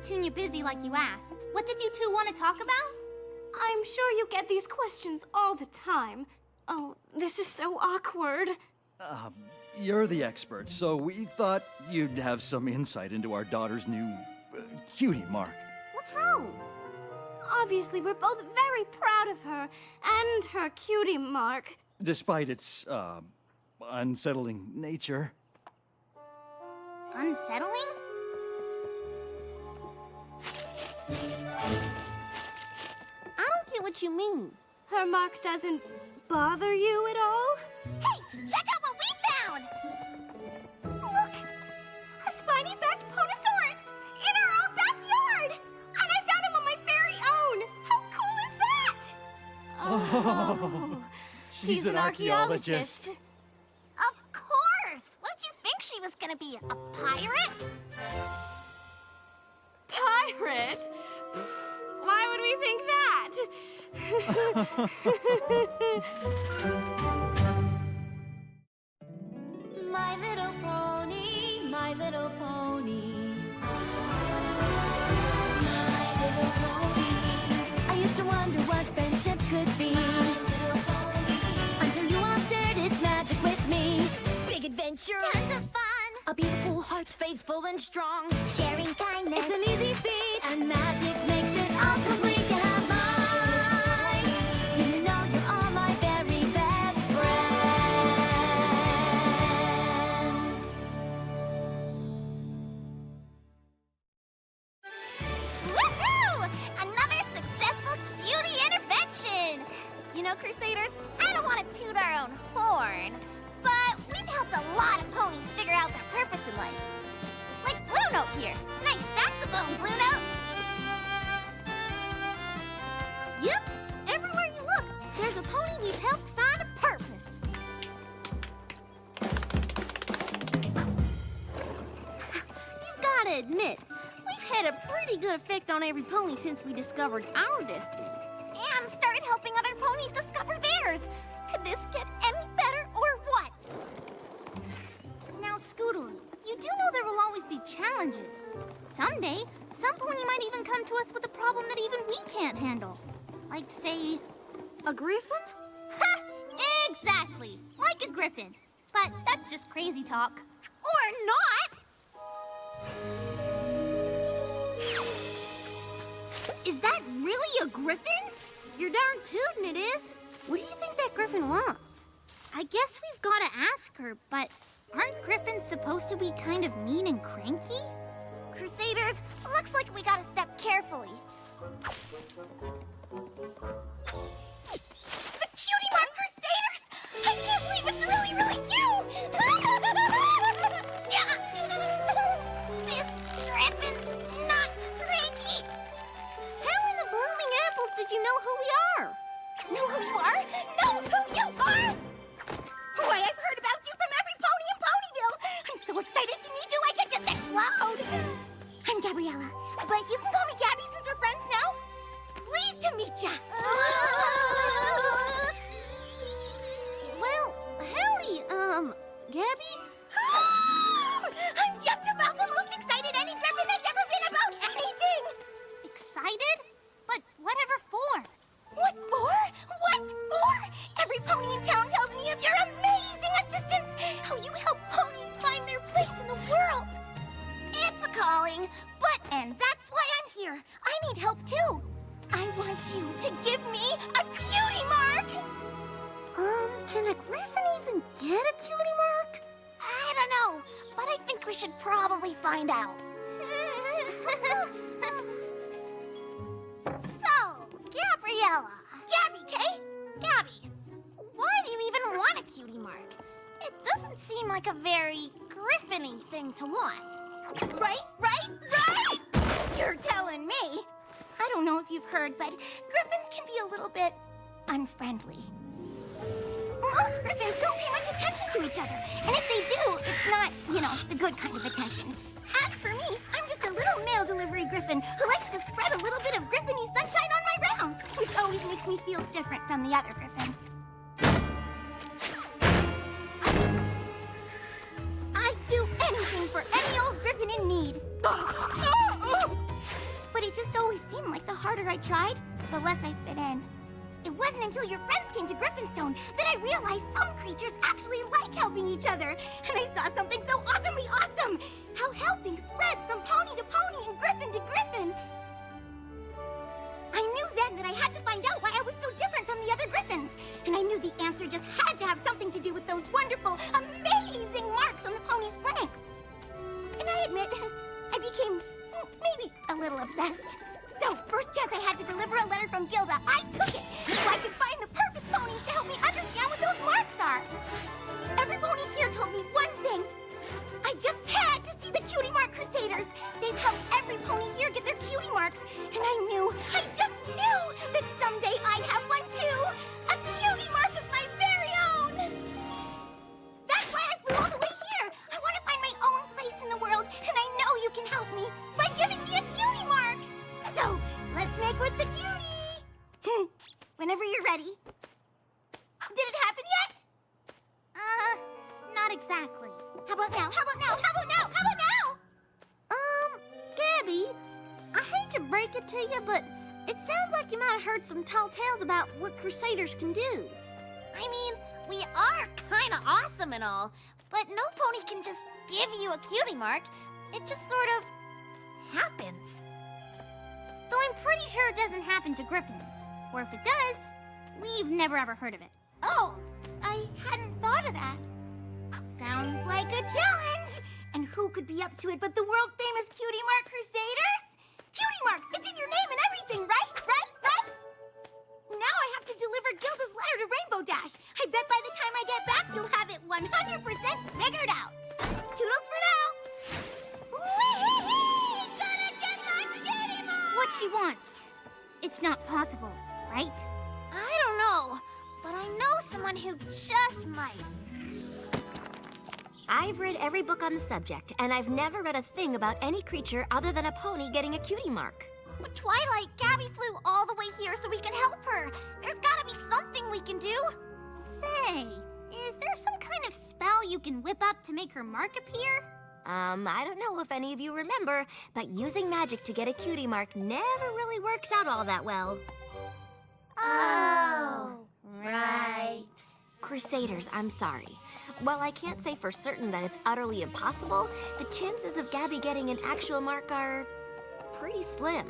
Petunia busy like you asked. What did you two want to talk about? I'm sure you get these questions all the time. Oh, this is so awkward. You're the expert, so we thought you'd have some insight into our daughter's new cutie mark. What's wrong? Obviously, we're both very proud of her and her cutie mark. Despite its, unsettling nature. Unsettling? I don't get what you mean. Her mark doesn't bother you at all? Hey, check out what we found! Look! A spiny-backed Ponosaurus! In our own backyard! And I found him on my very own! How cool is that? Oh, she's an archaeologist. Of course! What did you think she was gonna be, a pirate? Pirate? Why would we think that? My little pony, my little pony. My little pony. I used to wonder what friendship could be. My little pony. Until you all shared its magic with me. Big adventure. Tons of fun! A beautiful heart, faithful and strong. Sharing kindness. It's an easy feat, and magic makes it all complete. You have mine. Do you know you're all my very best friends? Woohoo! Another successful cutie intervention! You know, Crusaders, I don't want to toot our own horn, but we've helped a lot of ponies figure out their purpose in life. Like Blue Note here. Nice saxophone, Blue Note! Yep, everywhere you look, there's a pony we've helped find a purpose. You've got to admit, we've had a pretty good effect on every pony since we discovered our destiny. And started helping other ponies discover theirs. Could this get any better or what? Now, Scoodly, you do know there will always be challenges. Someday, some pony might even come to us with a problem that even we can't handle. Like, say, a griffin? Ha! Exactly! Like a griffin. But that's just crazy talk. Or not! Is that really a griffin? You're darn tootin' it is. What do you think that griffin wants? I guess we've got to ask her, but aren't griffins supposed to be kind of mean and cranky? Crusaders, looks like we gotta step carefully. The Cutie Mark Crusaders! I can't believe it's really, really you! This griffin, not cranky! How in the blooming apples did you know who we are? Know who you are? Know who you are? Why, I've heard about you from every pony in Ponyville. I'm so excited to meet you, I could just explode. I'm Gabriella, but you can call me Gabby since we're friends now. Pleased to meet ya. Well, howdy, Gabby? I'm just about the most excited any griffin that's ever been about anything. Excited? But whatever for? What for? What for? Every pony in town tells me of your amazing assistance. How you help ponies find their place in the world. It's a calling, and that's why I'm here. I need help too. I want you to give me a cutie mark. Can a griffin even get a cutie mark? I don't know, but I think we should probably find out. So, Gabriella. Gabby, Kay? Gabby, why do you even want a cutie mark? It doesn't seem like a very griffin-y thing to want. Right? You're telling me. I don't know if you've heard, but griffins can be a little bit unfriendly. Most griffins don't pay much attention to each other. And if they do, it's not, the good kind of attention. As for me, I'm just a little mail delivery griffin who likes to spread a little bit of griffin-y sunshine on my rounds, which always makes me feel different from the other griffins. I'd do anything for any old griffin in need. But it just always seemed like the harder I tried, the less I fit in. It wasn't until your friends came to Griffinstone that I realized some creatures actually like helping each other. And I saw something so awesomely awesome! How helping spreads from pony to pony and griffin to griffin. I knew then that I had to find out why I was so different from the other griffins. And I knew the answer just had to have something to do with those wonderful, amazing marks on the pony's flanks. And I admit, I became maybe a little obsessed. So, first chance I had to deliver a letter from Gilda, I took it, so I could find the perfect ponies to help me understand what those marks are. Every pony here told me one thing. I just had to see the Cutie Mark Crusaders. They've helped every pony here get their cutie marks, and I just knew that someday I'd have one too. A cutie mark of my very own. That's why I flew all the way here. I want to find my own place in the world, and I know you can help me by giving me a cutie mark. So, let's make with the cutie. Whenever you're ready. Did it happen yet? Not exactly. How about now? How about now? How about now? How about now? Gabby, I hate to break it to you, but it sounds like you might have heard some tall tales about what Crusaders can do. I mean, we are kind of awesome and all, but no pony can just give you a cutie mark. It just sort of happens. Though I'm pretty sure it doesn't happen to griffins. Or if it does, we've never ever heard of it. Oh, I hadn't thought of that. Sounds like a challenge. And who could be up to it but the world-famous Cutie Mark Crusaders? Cutie Marks, it's in your name and everything, right? Right? Now I have to deliver Gilda's letter to Rainbow Dash. I bet by the time I get back, you'll have it 100% figured out. Toodles for now. Whee! Gonna get my Cutie Mark! What she wants. It's not possible, right? I don't know, but I know someone who just might. I've read every book on the subject, and I've never read a thing about any creature other than a pony getting a cutie mark. But Twilight, Gabby flew all the way here so we could help her. There's gotta be something we can do. Say, is there some kind of spell you can whip up to make her mark appear? I don't know if any of you remember, but using magic to get a cutie mark never really works out all that well. Oh, right. Crusaders, I'm sorry. While I can't say for certain that it's utterly impossible, the chances of Gabby getting an actual mark are pretty slim.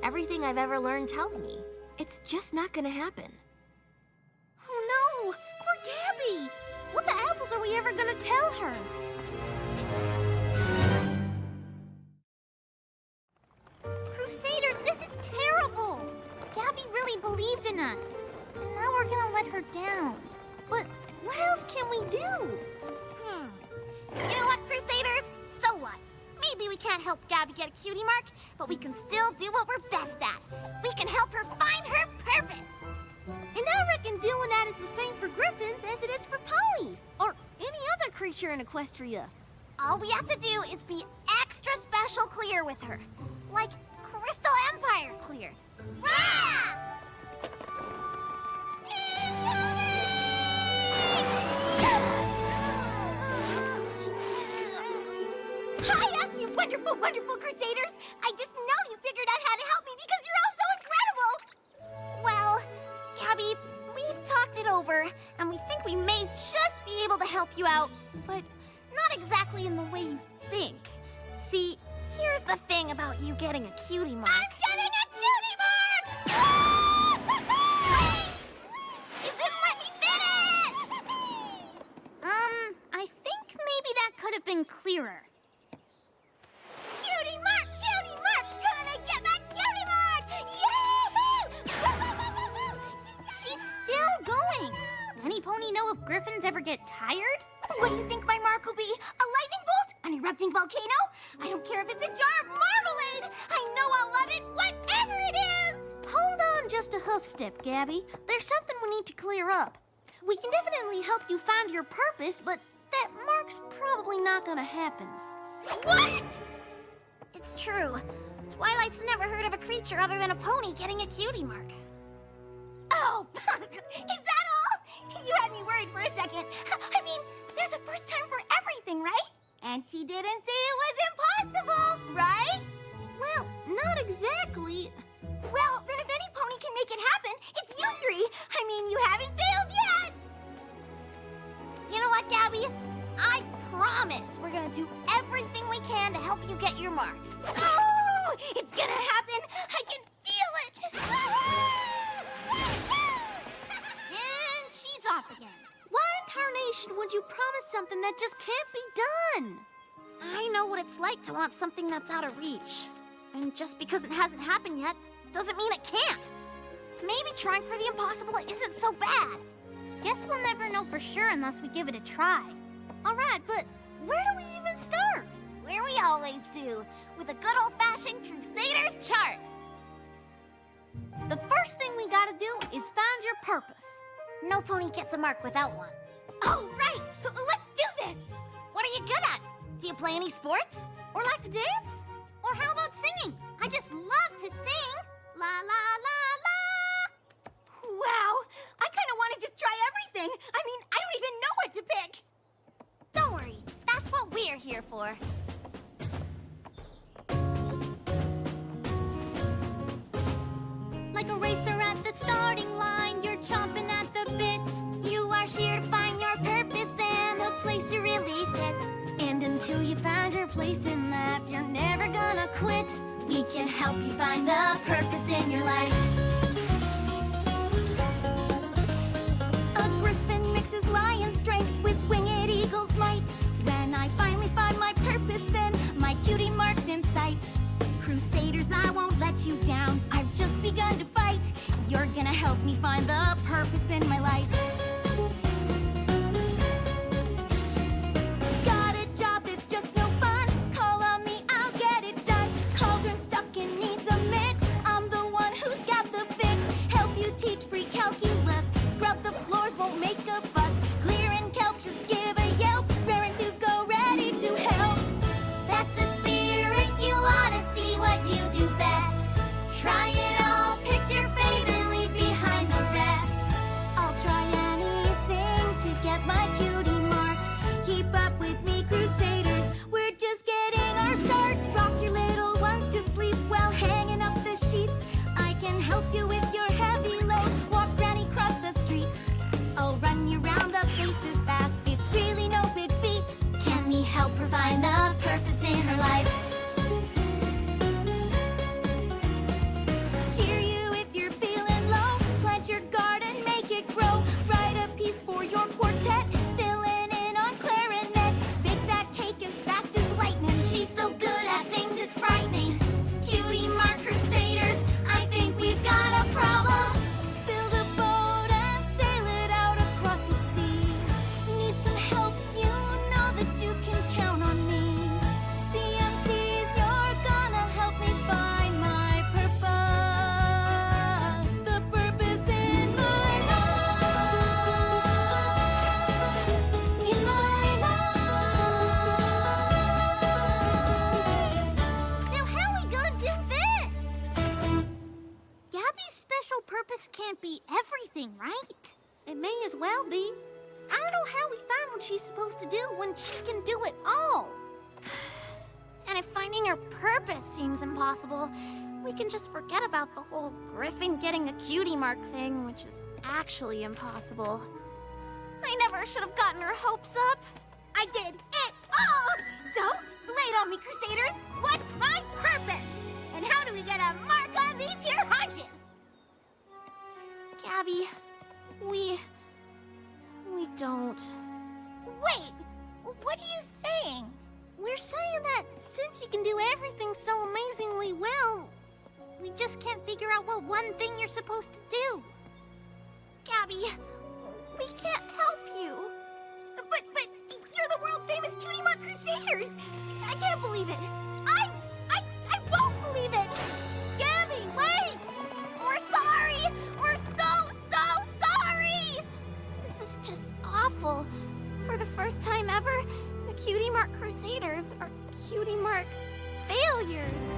Everything I've ever learned tells me. It's just not gonna happen. Oh no, poor Gabby. What the apples are we ever gonna tell her? Crusaders, this is terrible! Gabby really believed in us, and now we're gonna let her down. But what else can we do? You know what, Crusaders? So what? Maybe we can't help Gabby get a cutie mark, but we can still do what we're best at. We can help her find her purpose. And I reckon doing that is the same for griffins as it is for ponies, or any other creature in Equestria. All we have to do is be extra special clear with her. Like Crystal Empire clear. Ah! Hiya, you wonderful, wonderful Crusaders! I just know you figured out how to help me because you're all so incredible! Well, Gabby, we've talked it over, and we think we may just be able to help you out, but not exactly in the way you think. See, here's the thing about you getting a cutie mark. I'm getting a cutie mark! Wait! You didn't let me finish! I think maybe that could have been clearer. Cutie mark! Cutie mark! Gonna get my cutie mark! Yee-hoo! She's still going. Any pony know if griffins ever get tired? What do you think my mark will be? A lightning bolt? An erupting volcano? I don't care if it's a jar of marmalade! I know I'll love it, whatever it is! Hold on just a hoof step, Gabby. There's something we need to clear up. We can definitely help you find your purpose, but that mark's probably not gonna happen. What? It's true. Twilight's never heard of a creature other than a pony getting a cutie mark. Oh, is that all? You had me worried for a second. I mean, there's a first time for everything, right? And she didn't say it was impossible, right? Well, not exactly. Well, then if any pony can make it happen, it's you three. I mean, you haven't failed yet. You know what, Gabby? I promise we're gonna do everything we can to help you get your mark. Oh, it's gonna happen. I can feel it. And she's off again. Why in tarnation would you promise something that just can't be done? I know what it's like to want something that's out of reach. And just because it hasn't happened yet, doesn't mean it can't. Maybe trying for the impossible isn't so bad. Guess we'll never know for sure unless we give it a try. All right, but where do we even start? Where we always do, with a good old-fashioned Crusaders chart. The first thing we gotta do is find your purpose. No pony gets a mark without one. Oh, right! Let's do this! What are you good at? Do you play any sports? Or like to dance? Or how about singing? I just love to sing. La la la la. Wow! I kind of want to just try everything. I mean, I don't even know what to pick. Don't worry. That's what we're here for. Like a racer at the starting line, you're chomping at the bit. You are here to find your purpose and a place you really fit. And until you find your place in life, you're never gonna quit. We can help you find the purpose in your life. A griffin mixes lion strength with winged eagle's might. When I finally find my purpose, then my cutie mark's in sight. Crusaders, I won't let you down. I've just begun to fight. You're gonna help me find the purpose in my life. Got a job that's just no fun. Call on me, I'll get it done. Cauldron stuck and needs a mix. I'm the one who's got the fix. Help you teach pre-calculus. Scrub the floors, won't make a fuss. Clearing kelp, just give a yelp. Raring to go, ready to help. That's the spirit, you ought to see what you do best. Try it all, pick your fate and leave behind the rest. I'll try anything to get my cutie mark. Keep up with me, Crusaders. We're just getting our start. Rock your little ones to sleep while hanging up the sheets. I can help you with your heavy load. Walk Granny across the street. I'll run you round the faces fast. It's really no big feat. Can we help her find the purpose in her life? Cheer you if you're feeling low. Plant your garden, make it grow. Write a piece for your quartet. Filling in on clarinet. Bake that cake as fast as lightning. She's so good at things, it's frightening. Cutie mark Crusaders, I think we've got a problem. Build a boat and sail it out across the sea. Need some help, you know that you can count on me. CMCs, you're gonna help me find my purpose. The purpose in my life. In my life. Now how are we gonna do this? Gabby's special purpose can't be everything, right? It may as well be. I don't know how we find what she's supposed to do when she can do it all. And if finding her purpose seems impossible, we can just forget about the whole Griffin getting a cutie mark thing, which is actually impossible. I never should have gotten her hopes up. I did it all! So, lay it on me, Crusaders. What's my purpose? And how do we get a mark on these here hunches? Gabby, we don't. Wait, what are you saying? We're saying that since you can do everything so amazingly well, We just can't figure out what one thing you're supposed to do. Gabby, we can't help you. But you're the world-famous Cutie Mark Crusaders. I can't believe it. I won't believe it. Gabby, wait! We're sorry. We're so sorry. This is just awful. For the first time ever, the Cutie Mark Crusaders are Cutie Mark failures.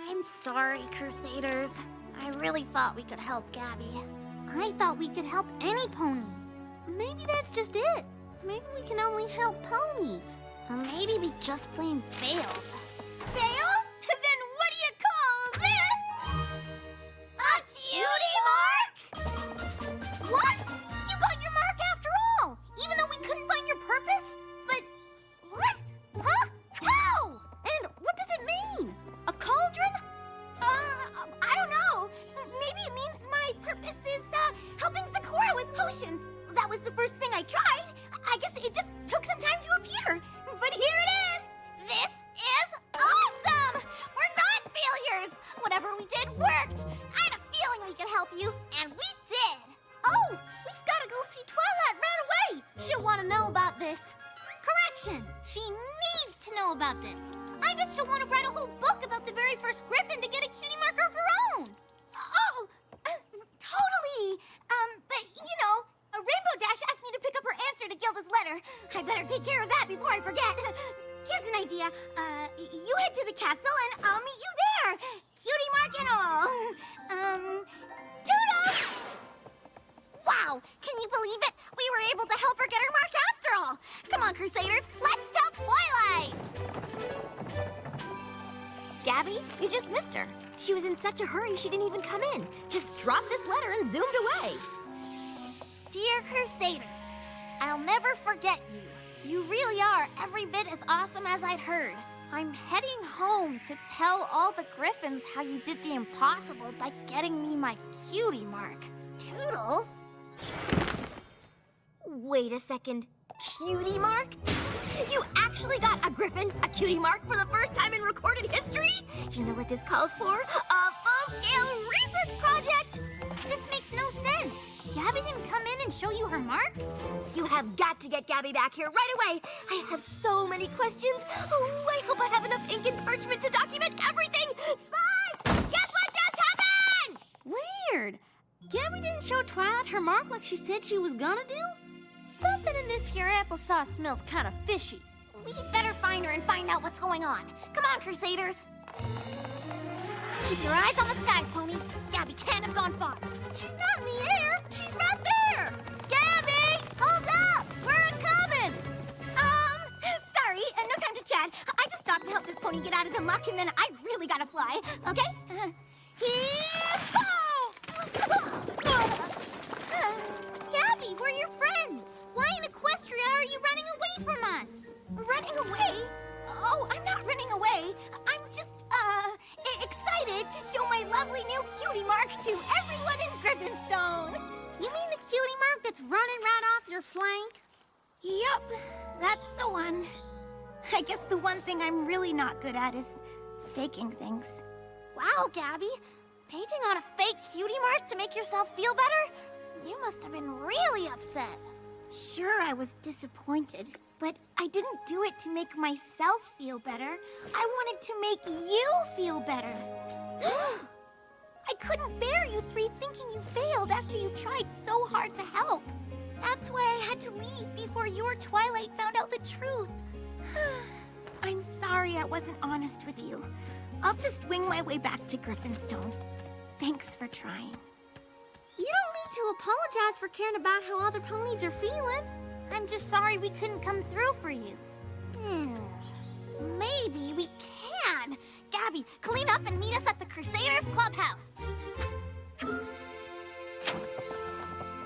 I'm sorry, Crusaders. I really thought we could help Gabby. I thought we could help any pony. maybe that's just it. Maybe we can only help ponies. Or maybe we just plain failed. Failed? Then what do you call this? A cutie mark? What? You got your mark after all, even though we couldn't find your purpose? But what? Huh? How? And what does it mean? A cauldron? I don't know. Maybe it means my purpose is, helping Sakura with potions. That was the first thing I tried. I guess it just took some time to appear. But here it is! This is awesome! We're not failures! Whatever we did worked! I had a feeling we could help you, and we did! Oh, we've got to go see Twilight right away. She'll want to know about this. Correction, she needs to know about this. I bet she'll want to write a whole book about the very first Griffin to get a cutie mark of her own. Oh, totally! But, you know, Rainbow Dash asked me to pick up her answer to Gilda's letter. I better take care of that before I forget. Here's an idea. You head to the castle and I'll meet you there. Cutie mark and all. Toodles! Wow, can you believe it? We were able to help her get her mark after all. Come on, Crusaders, let's tell Twilight! Gabby, you just missed her. She was in such a hurry she didn't even come in. Just dropped this letter and zoomed away. Dear Crusaders, I'll never forget you. You really are every bit as awesome as I'd heard. I'm heading home to tell all the Griffins how you did the impossible by getting me my cutie mark. Toodles? Wait a second. Cutie mark? You actually got a Griffin, a cutie mark, for the first time in recorded history? You know what this calls for? A full-scale research project! This makes no sense. Gabby didn't come in and show you her mark? You have got to get Gabby back here right away. I have so many questions. Oh, I hope I have enough ink and parchment to document everything. Spy! Guess what just happened? Weird. Gabby didn't show Twilight her mark like she said she was gonna do? Something in this here applesauce smells kind of fishy. We'd better find her and find out what's going on. Come on, Crusaders. Keep your eyes on the skies, Ponies. Gabby can't have gone far. She's not in the air. She's right there. Gabby, hold up. We're a-coming. Sorry, no time to chat. I just stopped to help this pony get out of the muck, and then I really gotta fly, okay? Gabby, we're your friends. Why in Equestria are you running away from us? Running away? Oh, I'm not running away. I'm just, excited to show my lovely new cutie mark to everyone in Griffinstone. You mean the cutie mark that's running right off your flank? Yup, that's the one. I guess the one thing I'm really not good at is faking things. Wow, Gabby. Painting on a fake cutie mark to make yourself feel better? You must have been really upset. Sure, I was disappointed, but I didn't do it to make myself feel better. I wanted to make you feel better. I couldn't bear you three thinking you failed after you tried so hard to help. That's why I had to leave before your Twilight found out the truth. I'm sorry I wasn't honest with you. I'll just wing my way back to Griffinstone. Thanks for trying. You don't need to apologize for caring about how other ponies are feeling. I'm just sorry we couldn't come through for you. Maybe we can. Gabby, clean up and meet us at the Crusaders Clubhouse.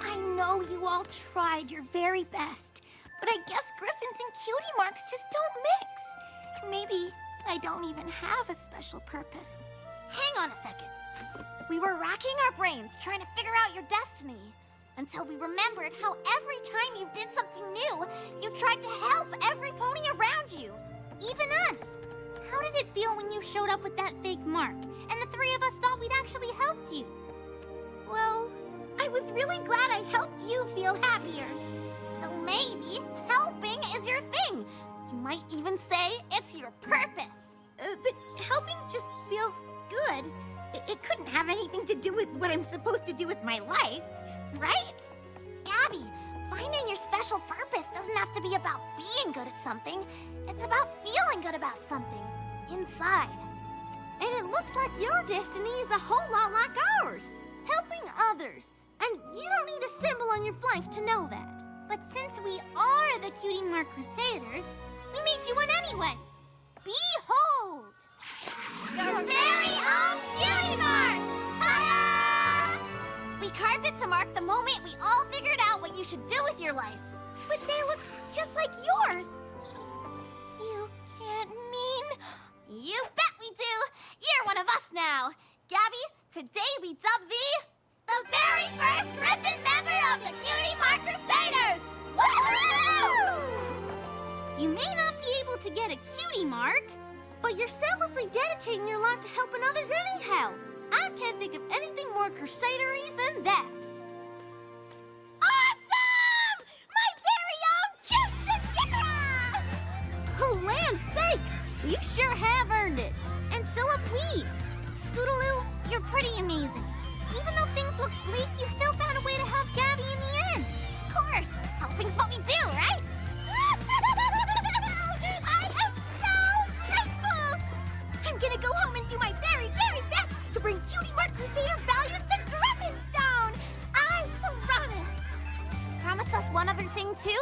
I know you all tried your very best, but I guess Griffins and cutie marks just don't mix. Maybe I don't even have a special purpose. Hang on a second. We were racking our brains trying to figure out your destiny until we remembered how every time you did something new, you tried to help every pony around you. Even us. How did it feel when you showed up with that fake mark, and the three of us thought we'd actually helped you? Well, I was really glad I helped you feel happier. So maybe helping is your thing. You might even say it's your purpose. But helping just feels good. It couldn't have anything to do with what I'm supposed to do with my life, right? Gabby, finding your special purpose doesn't have to be about being good at something. It's about feeling good about something inside. And it looks like your destiny is a whole lot like ours, helping others. And you don't need a symbol on your flank to know that. But since we are the Cutie Mark Crusaders, We made you one anyway. Behold! Your very own Cutie Mark! Ta-da! We carved it to mark the moment we all figured out what you should do with your life. But they look just like yours. You can't mean... You bet we do! You're one of us now! Gabby, today we dub the very first Griffin member of the Cutie Mark Crusaders! Woohoo! You may not be able to get a Cutie Mark, but you're selflessly dedicating your life to helping others anyhow. I can't think of anything more crusadery than that. Awesome! My very own Cutie! Oh, land's sakes! You sure have earned it. And so have we. Scootaloo, you're pretty amazing. Even though things look bleak, you still found a way to help Gabby in the end. Of course! Helping's what we do, right? I am so grateful! I'm gonna go home and do my very, very best to bring Cutie Mark Crusader values to Griffinstone! I promise! Promise us one other thing, too?